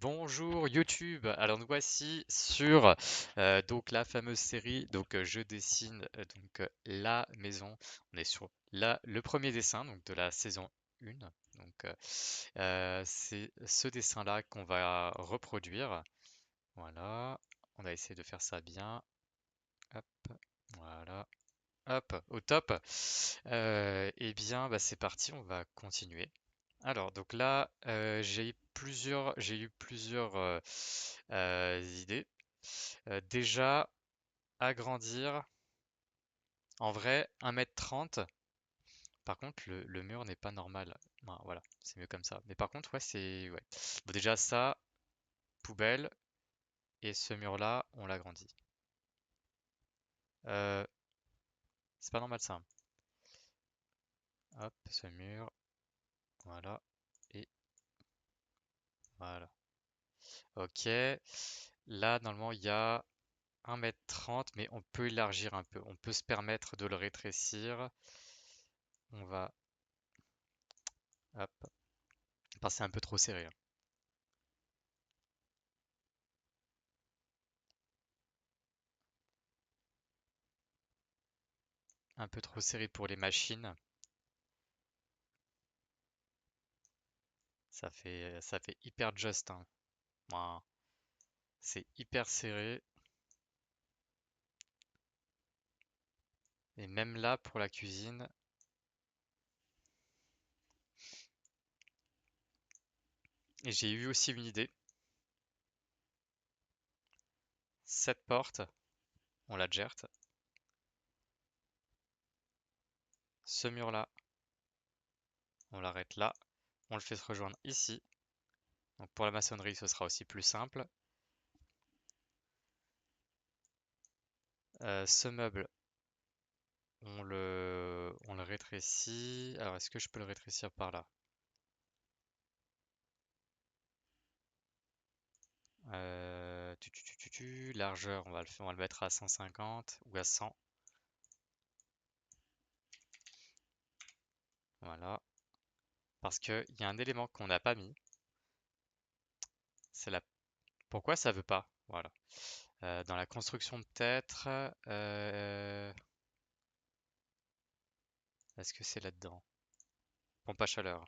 Bonjour YouTube. Alors nous voici sur donc la fameuse série. Je dessine la maison. On est sur le premier dessin donc de la saison 1. C'est ce dessin-là qu'on va reproduire. Voilà. On va essayer de faire ça bien. Hop. Voilà. Hop. Au top. Eh bien, c'est parti. On va continuer. Alors, donc là, j'ai eu plusieurs idées. Déjà, agrandir, en vrai, 1,30 m. Par contre, le mur n'est pas normal. Voilà, c'est mieux comme ça. Mais par contre, ouais, c'est... Ouais. Bon, déjà, ça, poubelle. Et ce mur-là, on l'agrandit. Euh, c'est pas normal ça. Hop, ce mur. Voilà. Et voilà. Ok. Là, normalement, il y a 1,30 m, mais on peut élargir un peu. On peut se permettre de le rétrécir. On va, hop, c'est un peu trop serré, hein. Un peu trop serré pour les machines. Ça fait hyper just, hein. Voilà. C'est hyper serré. Et même là, pour la cuisine. Et j'ai eu aussi une idée. Cette porte, on la gerte. Ce mur-là, on l'arrête là. On le fait se rejoindre ici. Donc pour la maçonnerie, ce sera aussi plus simple. Ce meuble, on le rétrécit. Alors, est-ce que je peux le rétrécir par là? Largeur, on va le mettre à 150 ou à 100. Voilà. Parce qu'il y a un élément qu'on n'a pas mis. C'est la... Pourquoi ça veut pas? Voilà. Dans la construction peut-être. Est-ce que c'est là-dedans? Pompe à chaleur.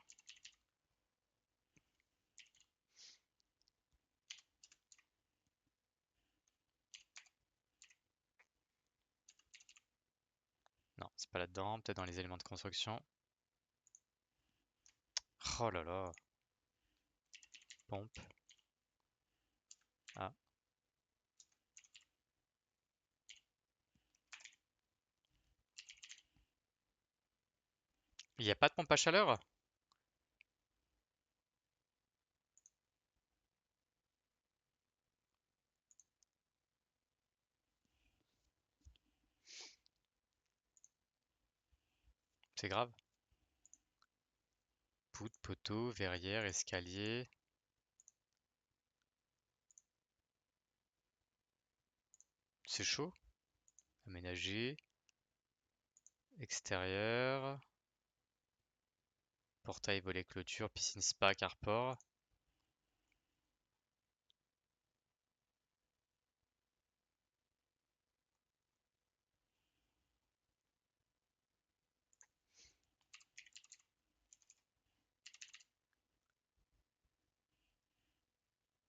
Non, c'est pas là-dedans. Peut-être dans les éléments de construction. Oh là là. Pompe. Ah. Il n'y a pas de pompe à chaleur? C'est grave. Poutre, poteau, verrière, escalier. C'est chaud. Aménager. Extérieur. Portail, volet, clôture, piscine, spa, carport.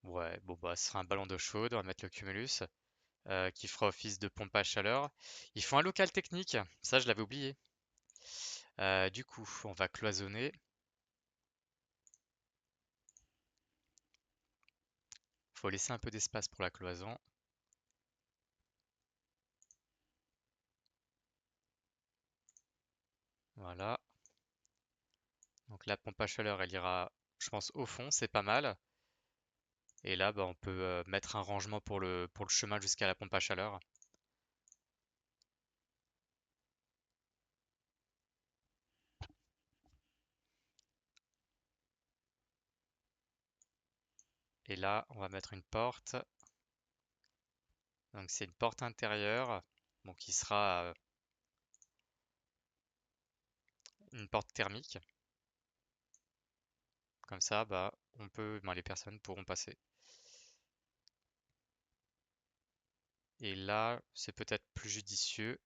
Ouais, bon ce sera un ballon d'eau chaude. On va mettre le cumulus qui fera office de pompe à chaleur. Ils font un local technique. Ça, je l'avais oublié. Du coup, on va cloisonner. Faut laisser un peu d'espace pour la cloison. Voilà. Donc la pompe à chaleur, elle ira, je pense, au fond, c'est pas mal. Et là, on peut mettre un rangement pour le chemin jusqu'à la pompe à chaleur. Et là, on va mettre une porte. Donc c'est une porte intérieure, bon, qui sera une porte thermique. Comme ça, ben, les personnes pourront passer. Et là, c'est peut-être plus judicieux.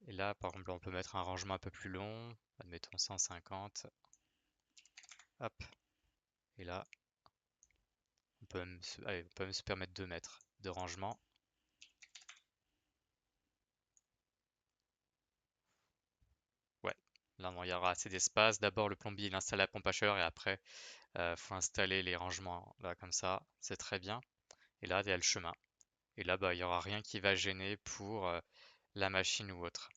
Et là, par exemple, on peut mettre un rangement un peu plus long. Admettons 150. Hop. Et là, allez, on peut même se permettre 2 mètres de rangement. Ouais. Là, il y aura assez d'espace. D'abord, le plombier, il installe la pompe à chaleur et après, faut installer les rangements là, comme ça. C'est très bien. Et là, il y a le chemin. Et là, bah, il n'y aura rien qui va gêner pour la machine ou autre.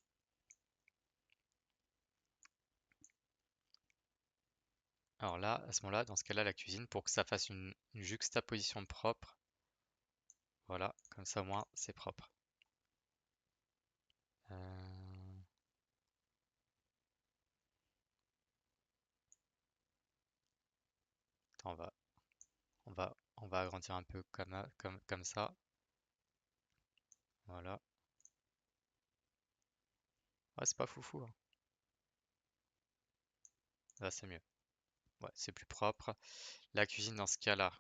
Alors là, à ce moment-là, dans ce cas-là, la cuisine, pour que ça fasse une juxtaposition propre, voilà, comme ça au moins c'est propre. Euh, attends, on va agrandir un peu comme ça. Voilà. Ouais, c'est pas foufou, hein. Là, c'est mieux. Ouais, c'est plus propre. La cuisine, dans ce cas-là,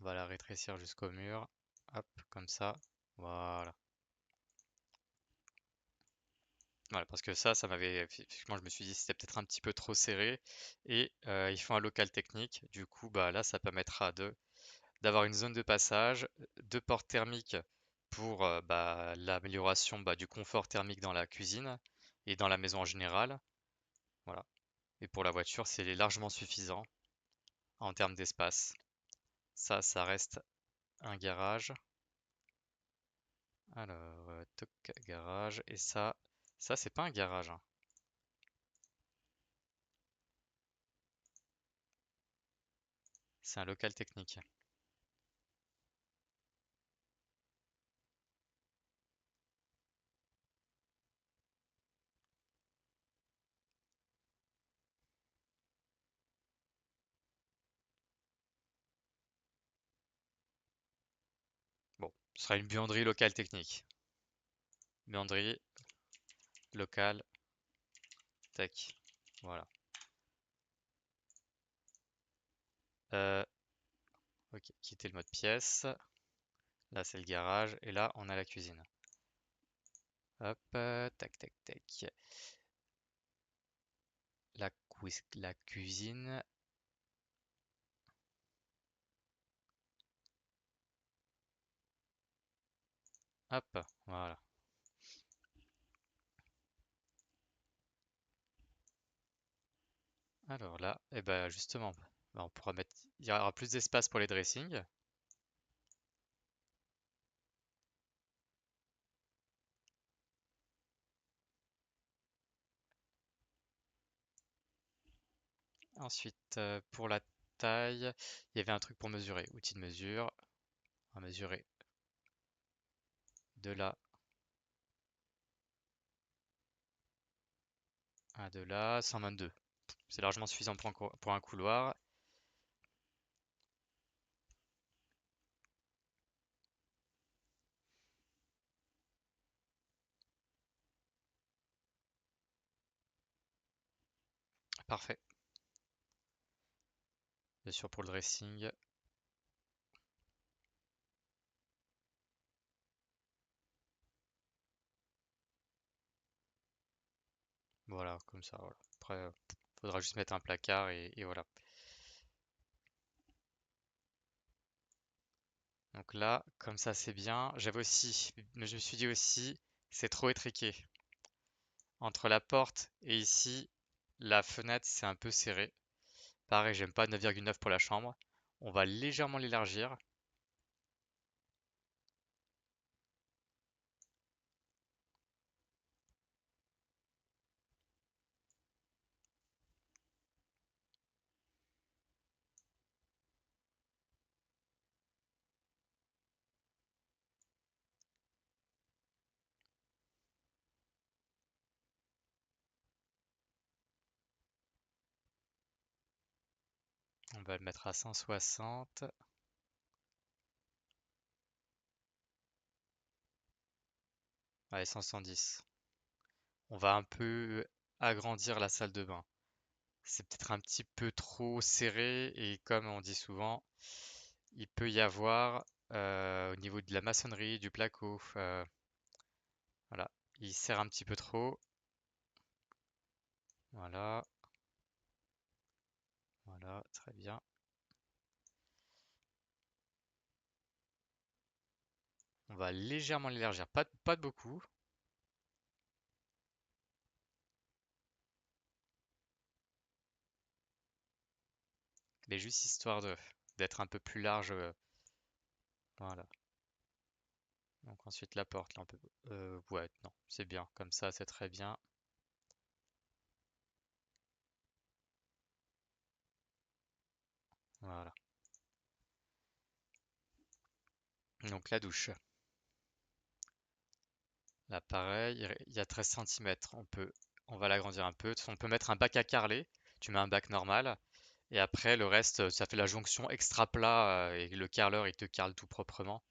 on va la rétrécir jusqu'au mur. Hop, comme ça. Voilà. Voilà, parce que ça m'avait, effectivement, je me suis dit c'était peut-être un petit peu trop serré. Et ils font un local technique. Du coup, bah là, ça permettra d'avoir une zone de passage, deux portes thermiques pour bah, l'amélioration bah, du confort thermique dans la cuisine et dans la maison en général. Voilà. Et pour la voiture, c'est largement suffisant en termes d'espace. Ça reste un garage. Alors, toc, garage. Et ça c'est pas un garage, hein. C'est un local technique. Bon, ce sera une buanderie locale technique. Buanderie locale tech. Voilà. Euh, ok, quitter le mode pièce. Là, c'est le garage. Et là, on a la cuisine. Hop, tac, tac, tac. La cuisine. Hop, voilà. Alors là, et ben justement, bah, on pourra mettre. Il y aura plus d'espace pour les dressings. Ensuite, pour la taille, il y avait un truc pour mesurer. Outil de mesure. On va mesurer de là à de là, 122. C'est largement suffisant pour un couloir. Parfait. Bien sûr, pour le dressing. Voilà, comme ça. Voilà. Après, faudra juste mettre un placard et voilà. Donc là, comme ça, c'est bien. Mais je me suis dit aussi, c'est trop étriqué. Entre la porte et ici, la fenêtre, c'est un peu serré. Pareil, j'aime pas 9,9 pour la chambre. On va légèrement l'élargir. On va le mettre à 160. Allez, 170. On va un peu agrandir la salle de bain. c'est peut-être un petit peu trop serré et comme on dit souvent, il peut y avoir au niveau de la maçonnerie, du placo, voilà, il serre un petit peu trop. Voilà, voilà, très bien. On va légèrement l'élargir, pas de beaucoup, mais juste histoire d'être un peu plus large. Voilà. Donc ensuite la porte, là on peut. Ouais, non, c'est bien, comme ça c'est très bien. Voilà. Donc la douche. Là pareil, il y a 13 centimètres. On va l'agrandir un peu. On peut mettre un bac à carreler. Tu mets un bac normal. Et après le reste, ça fait la jonction extra plat et le carreleur il te carle tout proprement.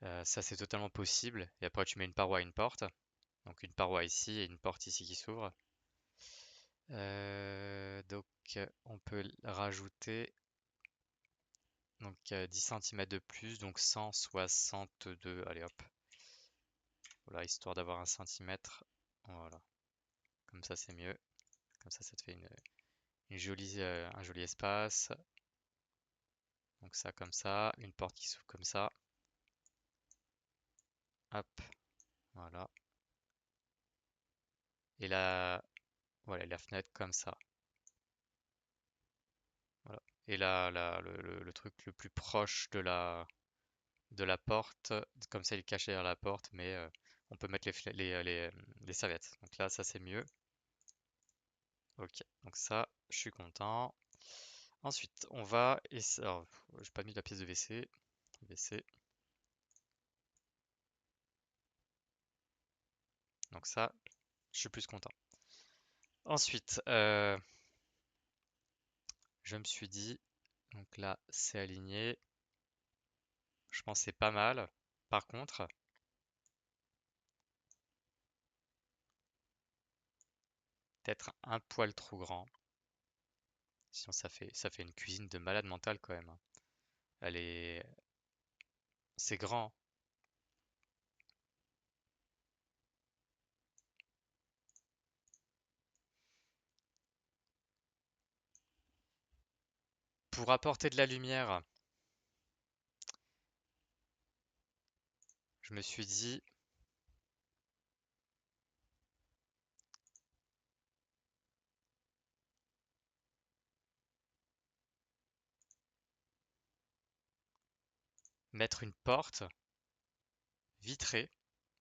Ça c'est totalement possible. Et après tu mets une paroi et une porte. Donc une paroi ici et une porte ici qui s'ouvre. Donc on peut rajouter donc 10 centimètres de plus, donc 162. Allez hop, voilà, histoire d'avoir un centimètre. Voilà, comme ça c'est mieux. Comme ça te fait un joli espace. Donc ça comme ça, une porte qui s'ouvre comme ça. Hop, voilà. Et voilà, la fenêtre comme ça. Voilà. Et là, le truc le plus proche de la porte, comme ça il est caché derrière la porte, mais on peut mettre les serviettes. Donc là, ça c'est mieux. Ok, donc ça, je suis content. Ensuite, on va. Alors, j'ai pas mis la pièce de WC. WC. Donc ça, je suis plus content. Ensuite, je me suis dit, donc là, c'est aligné. Je pense que c'est pas mal. Par contre, peut-être un poil trop grand. Sinon, ça fait une cuisine de malade mental quand même, hein. Elle est, c'est grand. Pour apporter de la lumière, je me suis dit, mettre une porte vitrée.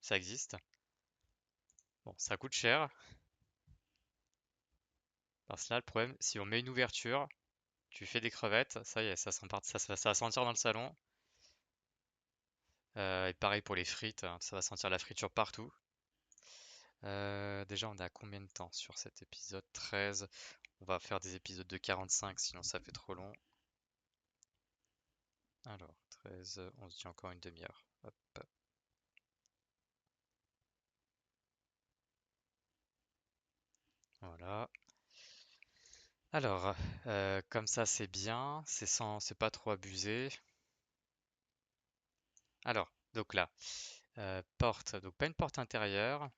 Ça existe. Bon, ça coûte cher. Parce que là, le problème, si on met une ouverture, tu fais des crevettes, ça y est, ça va sentir dans le salon. Et pareil pour les frites, hein, ça va sentir la friture partout. Déjà, on est à combien de temps sur cet épisode? 13. On va faire des épisodes de 45, sinon ça fait trop long. Alors, 13, on se dit encore une demi-heure. Hop. Voilà. Alors, comme ça c'est bien, c'est pas trop abusé. Alors, donc là, porte, donc pas une porte intérieure.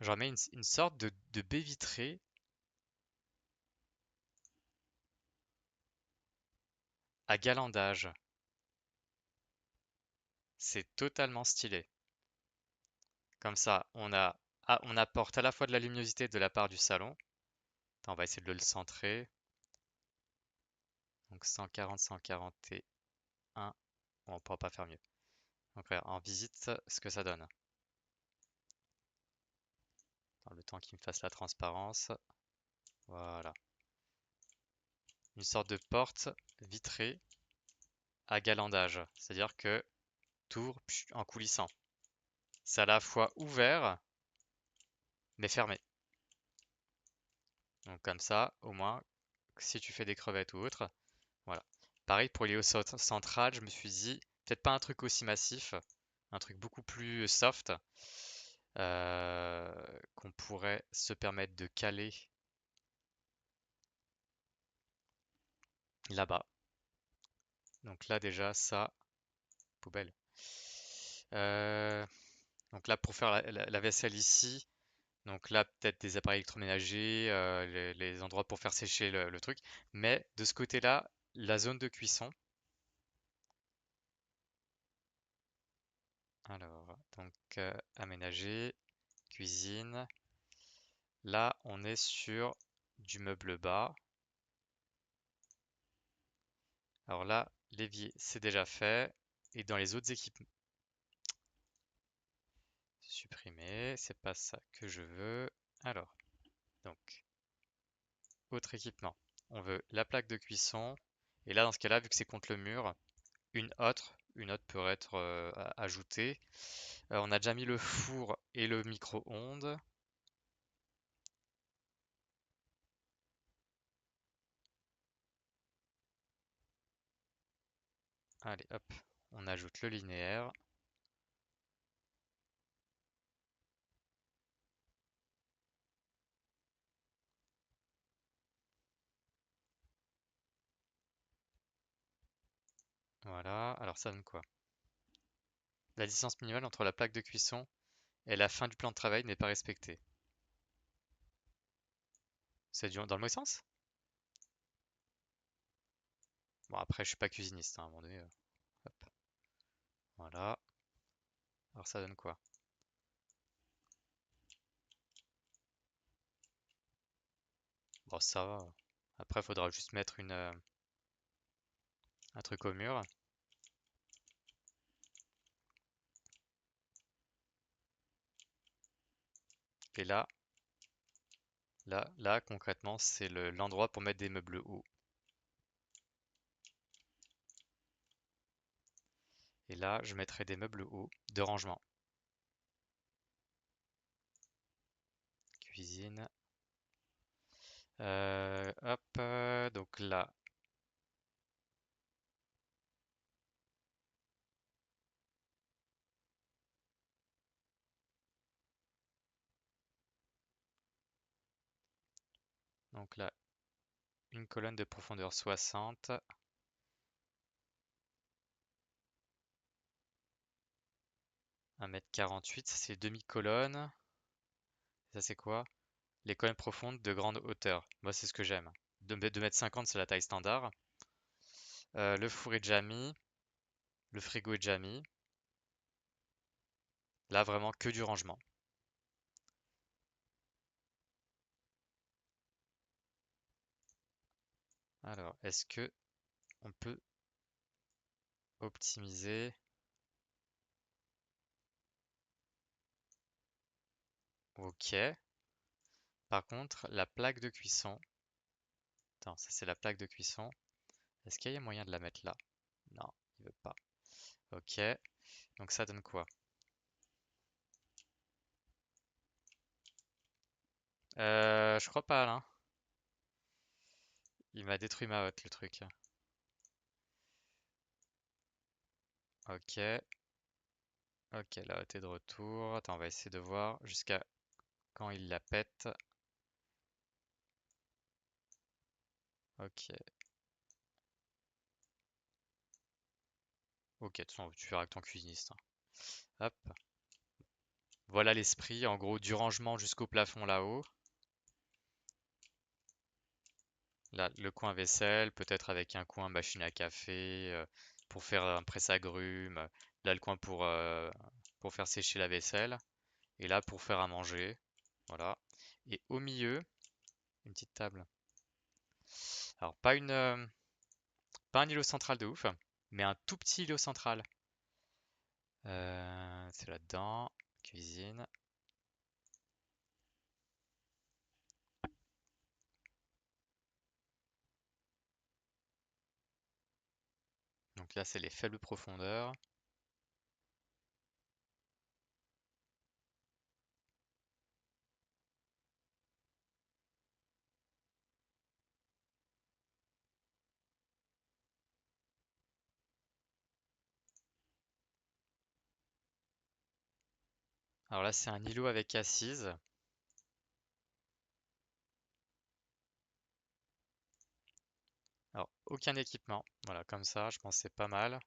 J'en mets une sorte de baie vitrée à galandage. C'est totalement stylé. Comme ça, on apporte à la fois de la luminosité de la part du salon. Attends, on va essayer de le centrer. Donc 140, 141. Bon, on pourra pas faire mieux. Donc regarde, en visite, ce que ça donne. Dans le temps qu'il me fasse la transparence. Voilà. Une sorte de porte vitrée à galandage. C'est-à-dire que t'ouvres en coulissant. C'est à la fois ouvert mais fermé. Donc comme ça, au moins, si tu fais des crevettes ou autre, voilà. pareil pour l'îlot central, je me suis dit, peut-être pas un truc aussi massif, un truc beaucoup plus soft, qu'on pourrait se permettre de caler là-bas. Donc là déjà, ça, poubelle. Euh, donc là, pour faire la vaisselle ici, donc là, peut-être des appareils électroménagers, les endroits pour faire sécher le truc. Mais de ce côté-là, la zone de cuisson. Alors, donc aménager, cuisine. Là, on est sur du meuble bas. Alors là, l'évier, c'est déjà fait. Et dans les autres équipements, supprimer, c'est pas ça que je veux. Alors, donc, autre équipement. On veut la plaque de cuisson. Et là, dans ce cas-là, vu que c'est contre le mur, une autre peut être ajoutée. On a déjà mis le four et le micro-ondes. Allez, hop, on ajoute le linéaire. Voilà, alors ça donne quoi? La distance minimale entre la plaque de cuisson et la fin du plan de travail n'est pas respectée. C'est dans le mauvais sens? Bon, après, je suis pas cuisiniste, hein, à un moment donné. Hop, voilà. Alors ça donne quoi? Bon, ça va. Après, il faudra juste mettre un truc au mur. Et là, concrètement, c'est l'endroit pour mettre des meubles hauts. Et là, je mettrai des meubles hauts de rangement. Cuisine. Hop, donc là, une colonne de profondeur 60. 1,48 m, ça c'est demi-colonne. Ça c'est quoi? Les colonnes profondes de grande hauteur. Moi c'est ce que j'aime. 2,50 m c'est la taille standard. Le four est déjà mis. Le frigo est déjà mis. Là vraiment que du rangement. Alors, est-ce que on peut optimiser? Ok. Par contre, la plaque de cuisson. Attends, ça c'est la plaque de cuisson. Est-ce qu'il y a moyen de la mettre là? Non, il veut pas. Ok. Donc ça donne quoi? Je crois pas là. Il m'a détruit ma hotte le truc. Ok. Ok, la hotte est de retour. Attends, on va essayer de voir jusqu'à quand il la pète. Ok. Ok, de toute façon, tu verras avec ton cuisiniste, hein. Hop. Voilà l'esprit. En gros, du rangement jusqu'au plafond là-haut. Là, le coin vaisselle, peut-être avec un coin machine à café pour faire un presse-agrumes. Là, le coin pour faire sécher la vaisselle. Et là, pour faire à manger. Voilà. Et au milieu, une petite table. Alors, pas un îlot central de ouf, mais un tout petit îlot central. C'est là-dedans. Cuisine. Donc là, c'est les faibles profondeurs. Alors là, c'est un îlot avec assise. Alors, aucun équipement. Voilà, comme ça, je pense que c'est pas mal.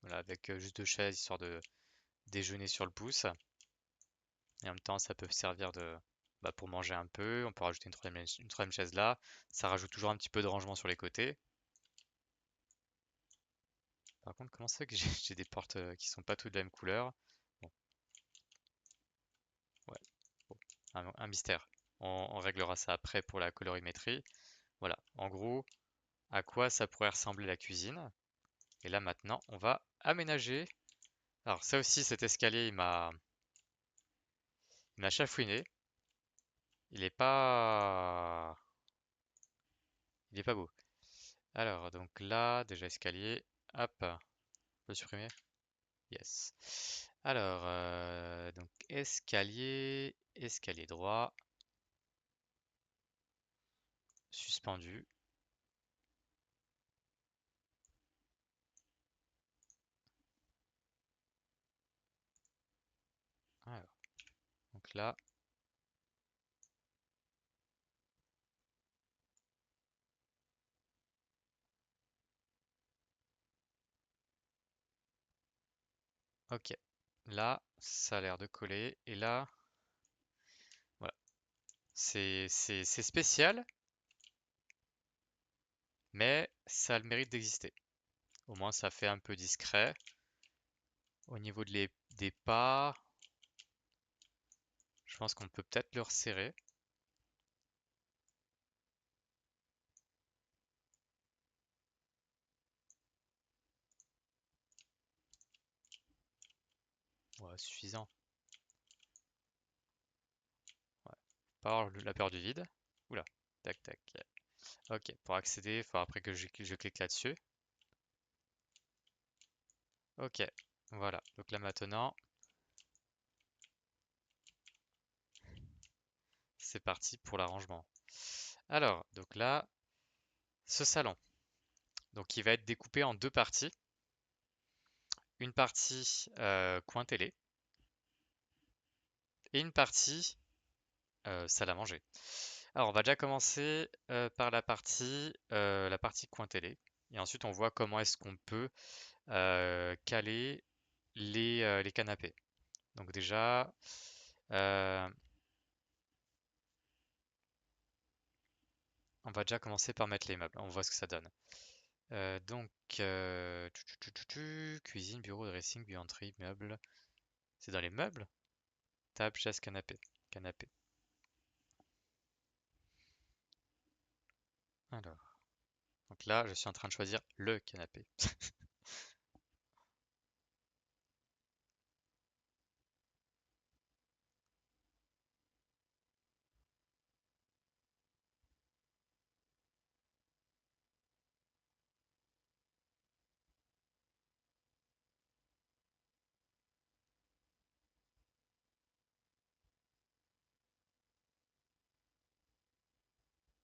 Voilà, avec juste deux chaises, histoire de déjeuner sur le pouce. Et en même temps, ça peut servir pour manger un peu. On peut rajouter une troisième chaise là. Ça rajoute toujours un petit peu de rangement sur les côtés. Par contre, comment ça fait que j'ai j'ai des portes qui sont pas toutes de la même couleur? Bon, ouais, bon, un mystère. On réglera ça après pour la colorimétrie. Voilà, en gros, à quoi ça pourrait ressembler la cuisine. Et là maintenant, on va aménager. Alors ça aussi, cet escalier, il m'a chafouiné. Il est pas, il est pas beau. Alors donc là, déjà escalier. Hop, on peut supprimer. Yes. Alors donc escalier, escalier droit, suspendu. Alors, donc là, ok. Là, ça a l'air de coller. Et là, voilà. C'est spécial, mais ça a le mérite d'exister. Au moins, ça fait un peu discret. Au niveau des pas, je pense qu'on peut peut-être le resserrer. Ouais, suffisant. Ouais. Pas avoir la peur du vide. Oula. Tac, tac. Ok, pour accéder, il faut après que je clique là-dessus. Ok, voilà. Donc là maintenant, c'est parti pour l'arrangement. Alors, donc là, ce salon. Donc il va être découpé en deux parties. Une partie coin télé et une partie salle à manger. Alors on va déjà commencer par la partie coin télé. Et ensuite on voit comment est-ce qu'on peut caler les canapés. Donc déjà, euh, on va déjà commencer par mettre les meubles. On voit ce que ça donne. Donc, cuisine, bureau, dressing, buanderie, meubles. C'est dans les meubles? Table, chaise, canapé. Canapé. Alors, donc là, je suis en train de choisir le canapé.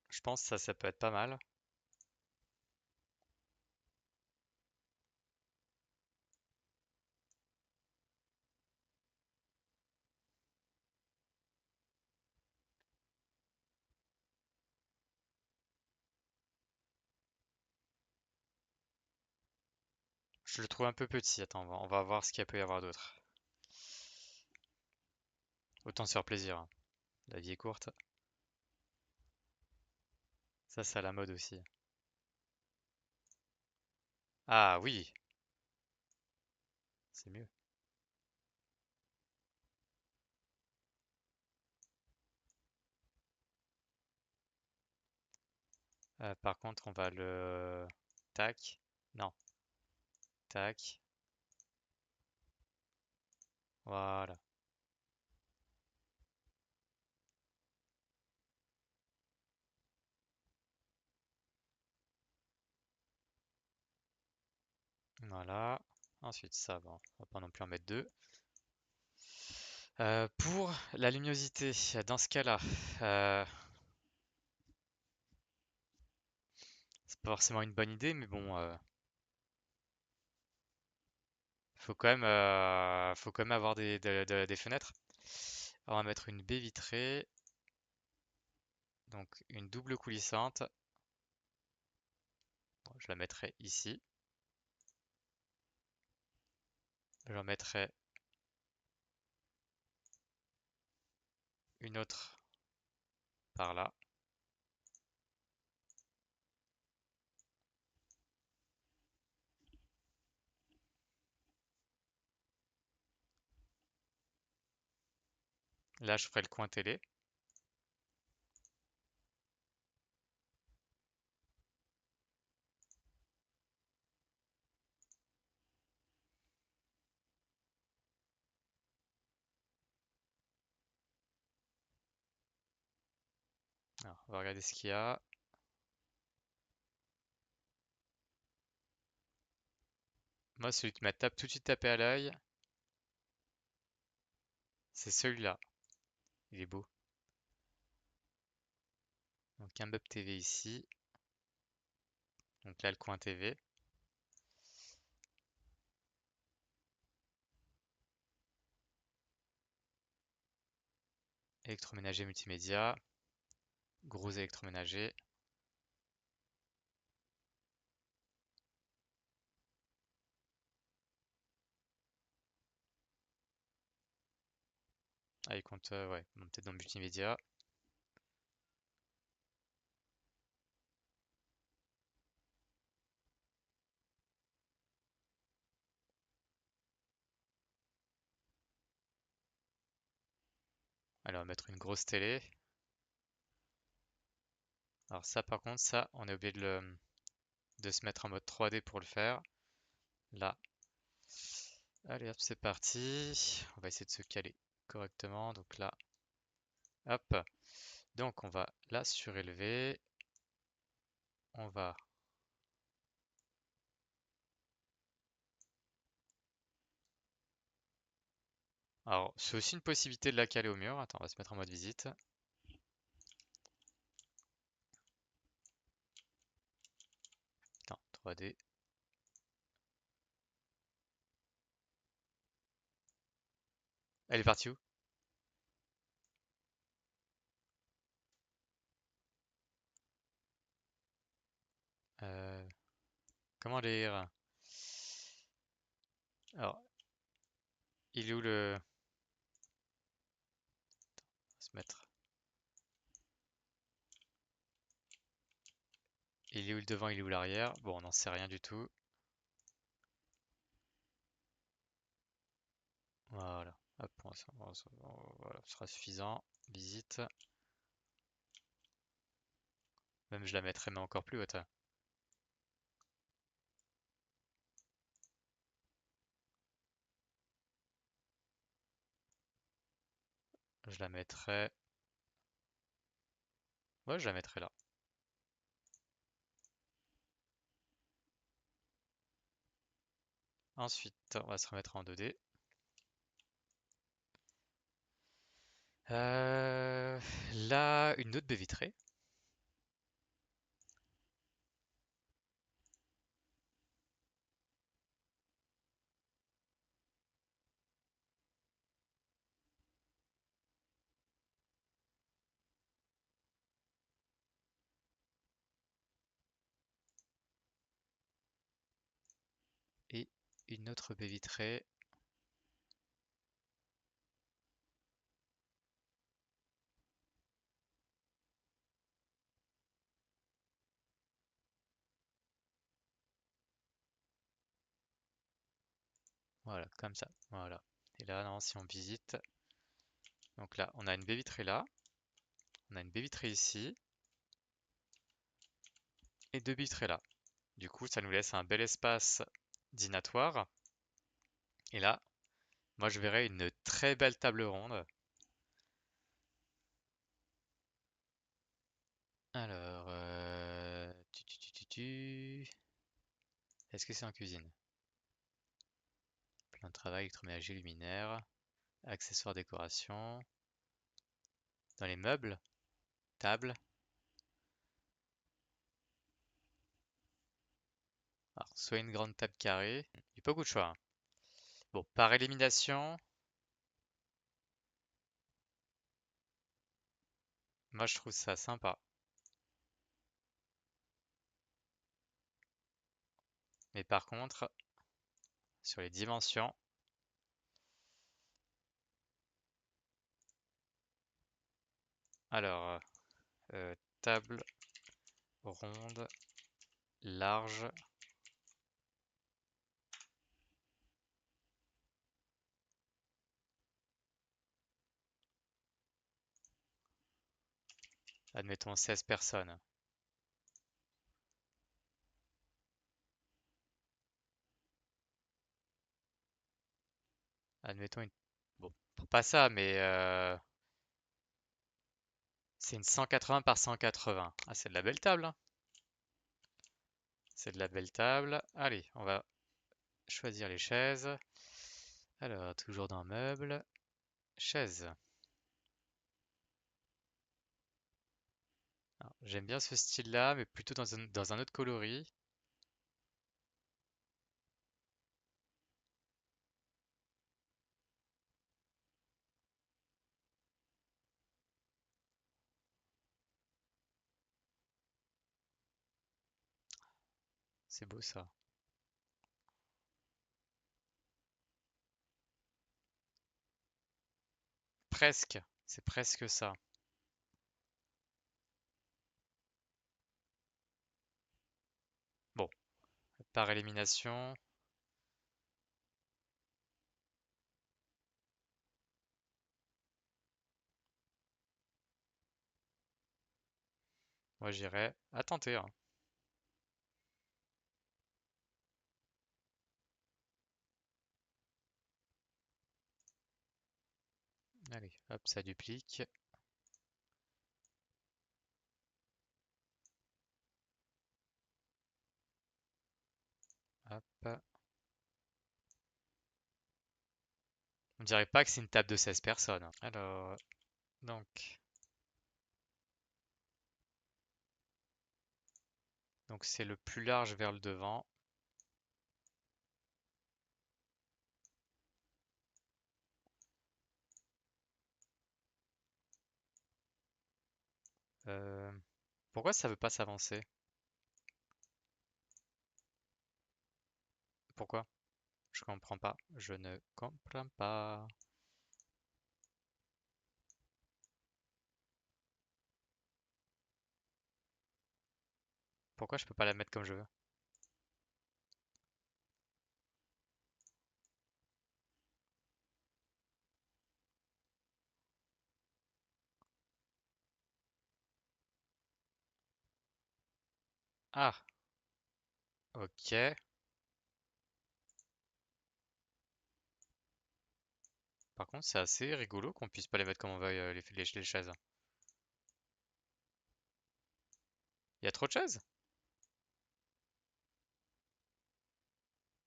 Je pense que ça peut être pas mal. Je le trouve un peu petit. Attends, on va voir ce qu'il peut y avoir d'autre. Autant se faire plaisir, hein. La vie est courte. Ça, c'est à la mode aussi. Ah oui, c'est mieux. Par contre, on va le... Tac. Non. Tac. Voilà. Voilà. Ensuite, ça, bon, on va pas non plus en mettre deux. Pour la luminosité, dans ce cas-là, euh, c'est pas forcément une bonne idée, mais bon, faut quand même avoir des fenêtres. On va mettre une baie vitrée, donc une double coulissante. Bon, je la mettrai ici. J'en mettrai une autre par là. Là, je ferai le coin télé. Alors, on va regarder ce qu'il y a. Moi, celui qui m'a tout de suite tapé à l'œil, c'est celui-là. Il est beau. Donc un Meuble TV ici. Donc là, le coin TV. Électroménager multimédia. Gros électroménager. Ah, il compte, ouais, bon, peut-être dans multimédia. Alors, on va mettre une grosse télé. Alors ça, par contre, ça, on est obligé de se mettre en mode 3D pour le faire. Là. Allez, hop, c'est parti. On va essayer de se caler correctement. Donc là, hop. Donc on va la surélever. On va... Alors, c'est aussi une possibilité de la caler au mur. Attends, on va se mettre en mode visite. Attends, 3D. Elle est partie où? Euh, comment lire? Alors, il est où le... On va se mettre... Il est où le devant, il est où l'arrière? Bon, on n'en sait rien du tout. Voilà. Hop, voilà, ce sera suffisant. Visite. Même je la mettrai mais encore plus haute. Je la mettrai... Ouais, je la mettrai là. Ensuite, on va se remettre en 2D. Là, une autre baie vitrée. Et une autre baie vitrée. Voilà, comme ça. Voilà. Et là, non, si on visite, donc là, on a une baie vitrée là, on a une baie vitrée ici, et deux baies vitrées là. Du coup, ça nous laisse un bel espace dînatoire. Et là, moi, je verrais une très belle table ronde. Alors, est-ce que c'est en cuisine? Plan de travail, électroménager, luminaire, accessoires décoration. Dans les meubles, table. Alors, soit une grande table carrée. Il y a pas beaucoup de choix, hein. Bon, par élimination, moi je trouve ça sympa. Mais par contre, sur les dimensions, alors, table ronde, large, admettons 16 personnes. Admettons une... Bon, pas ça, mais c'est une 180 par 180. Ah, c'est de la belle table, hein. C'est de la belle table. Allez, on va choisir les chaises. Alors, toujours dans meubles. Chaises. Alors, j'aime bien ce style-là, mais plutôt dans un autre coloris. C'est beau ça. Presque. C'est presque ça. Bon, par élimination. Moi j'irais à tenter, hein. Allez, hop, ça duplique. Hop. On dirait pas que c'est une table de 16 personnes, hein. Alors, donc, donc c'est le plus large vers le devant. Euh, Pourquoi ça veut pas s'avancer? Pourquoi? Je comprends pas. Je ne comprends pas. Pourquoi je peux pas la mettre comme je veux? Ah, ok. Par contre, c'est assez rigolo qu'on puisse pas les mettre comme on veuille, les chaises. Il y a trop de chaises?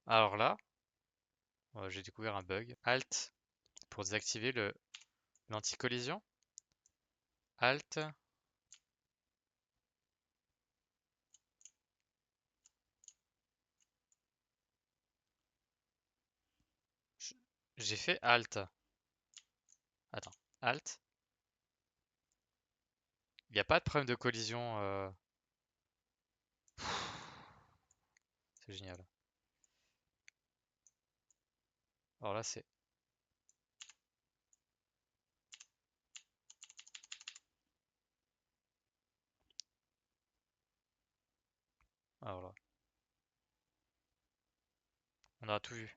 Alors là, j'ai découvert un bug. Alt pour désactiver le l'anti-collision. Alt. J- J'ai fait Alt. Attends. Alt. Il n'y a pas de problème de collision. C'est génial. Alors là, c'est... Alors là, on a tout vu.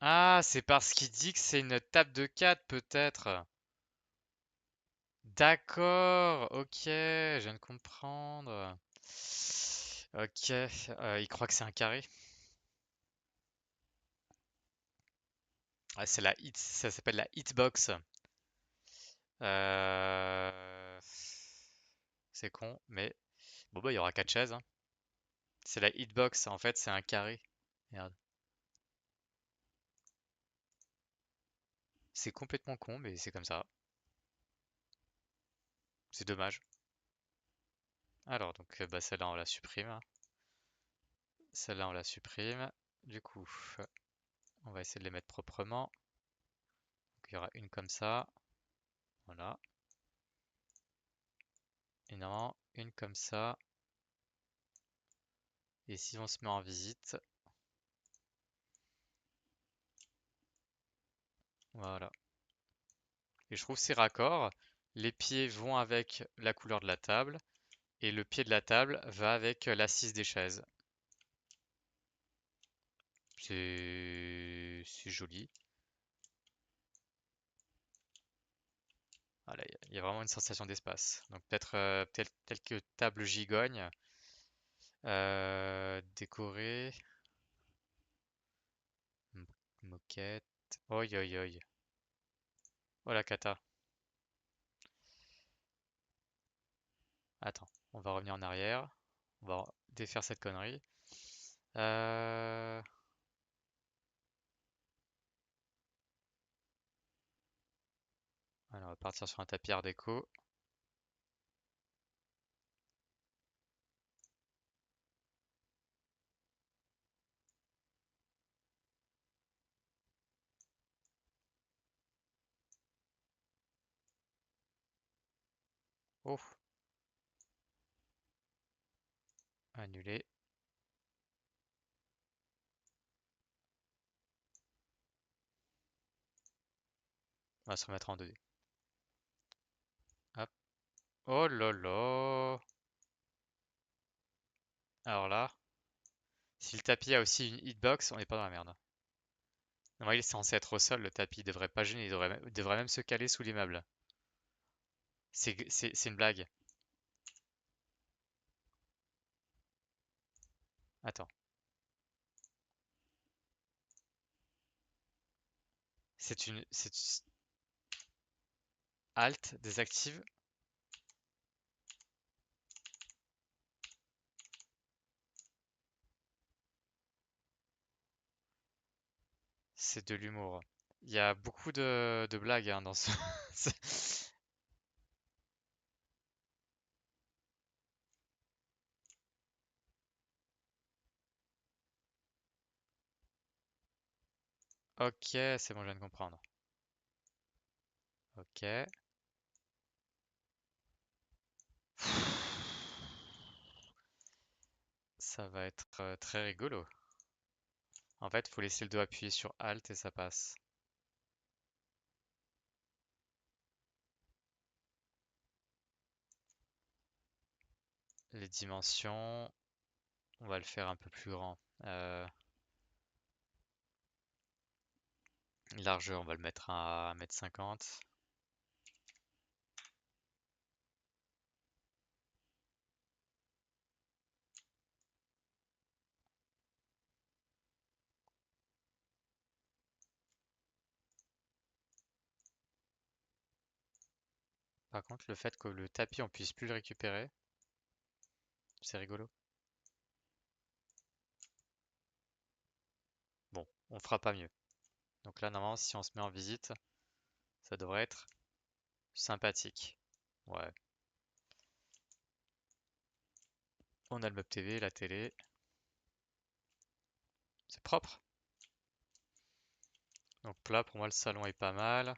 Ah, c'est parce qu'il dit que c'est une table de 4 peut-être. D'accord, ok, je viens de comprendre. Ok, il croit que c'est un carré. Ah, c'est la hit, ça s'appelle la hitbox. Euh, C'est con, mais bon bah il y aura 4 chaises, hein. C'est la hitbox, en fait c'est un carré. Merde. C'est complètement con, mais c'est comme ça. C'est dommage. Alors donc bah celle-là on la supprime, hein. celle-là, on la supprime. Du coup, on va essayer de les mettre proprement. Donc, il y aura une comme ça. Voilà. Et non, une comme ça. Et si on se met en visite, voilà. Et je trouve ces raccords, les pieds vont avec la couleur de la table et le pied de la table va avec l'assise des chaises. C'est joli. Voilà, il y a vraiment une sensation d'espace. Donc peut-être quelques tables gigognes décorées. Moquette. Oi, oi, oi. Oh la cata. Attends, on va revenir en arrière. On va défaire cette connerie. Euh... Alors, on va partir sur un tapis art déco. Oh, annulé. On va se remettre en 2D. Hop. Oh là là. Alors là, si le tapis a aussi une hitbox, on n'est pas dans la merde. Normalement, il est censé être au sol, le tapis. Il devrait pas gêner, il devrait même se caler sous l'immeuble. C'est une blague. Attends. C'est Alt, désactive. C'est de l'humour. Il y a beaucoup de blagues hein, dans ce. Ok, c'est bon, je viens de comprendre. Ok. Ça va être très rigolo. En fait, faut laisser le doigt appuyé sur Alt et ça passe. Les dimensions, on va le faire un peu plus grand. Largeur, on va le mettre à 1,50 m. Par contre, le fait que le tapis, on puisse plus le récupérer, c'est rigolo. Bon, on fera pas mieux. Donc là, normalement, si on se met en visite, ça devrait être sympathique. Ouais. On a le meuble TV, la télé. C'est propre. Donc là, pour moi, le salon est pas mal.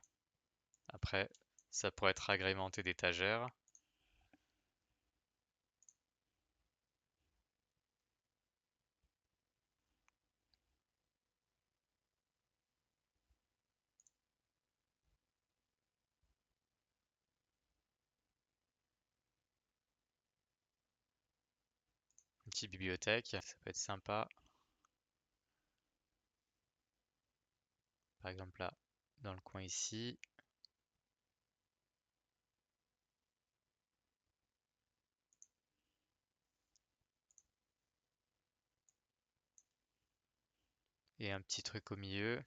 Après, ça pourrait être agrémenté d'étagères. Une petite bibliothèque, ça peut être sympa. Par exemple là, dans le coin ici. Et un petit truc au milieu.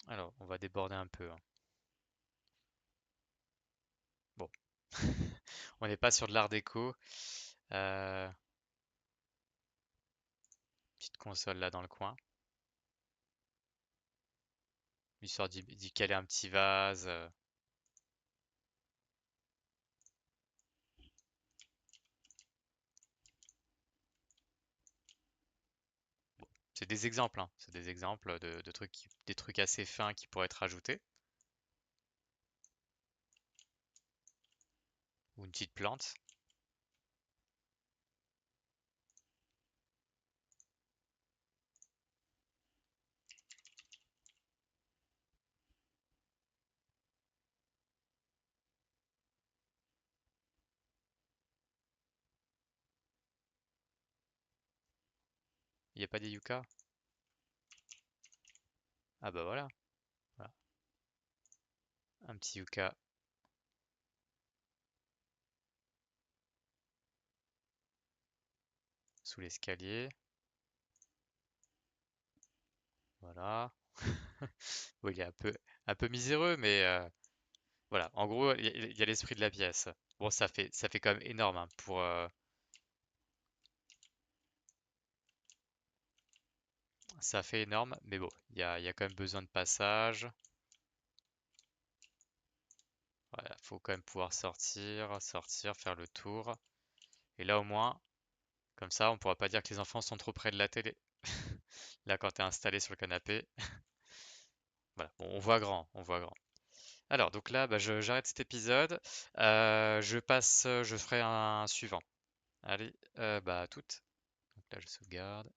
Alors, on va déborder un peu, hein. Bon, on n'est pas sur de l'art déco. Euh, Petite console là dans le coin. Histoire d'y caler un petit vase. C'est des exemples, hein. C'est des exemples de trucs, des trucs assez fins qui pourraient être ajoutés. Ou une petite plante. Il n'y a pas des yucca? Ah bah voilà. Voilà. Un petit yucca sous l'escalier. Voilà. Bon, il est un peu miséreux, mais voilà. En gros, il y a l'esprit de la pièce. Bon, ça fait quand même énorme hein, pour. Ça fait énorme, mais bon, il y a quand même besoin de passage. Voilà, faut quand même pouvoir sortir, faire le tour. Et là, au moins, comme ça, on pourra pas dire que les enfants sont trop près de la télé. Là, quand t'es installé sur le canapé, voilà. Bon, on voit grand, on voit grand. Alors, donc là, bah, j'arrête cet épisode. Je ferai un suivant. Allez, bah, à toutes. Donc là, je sauvegarde.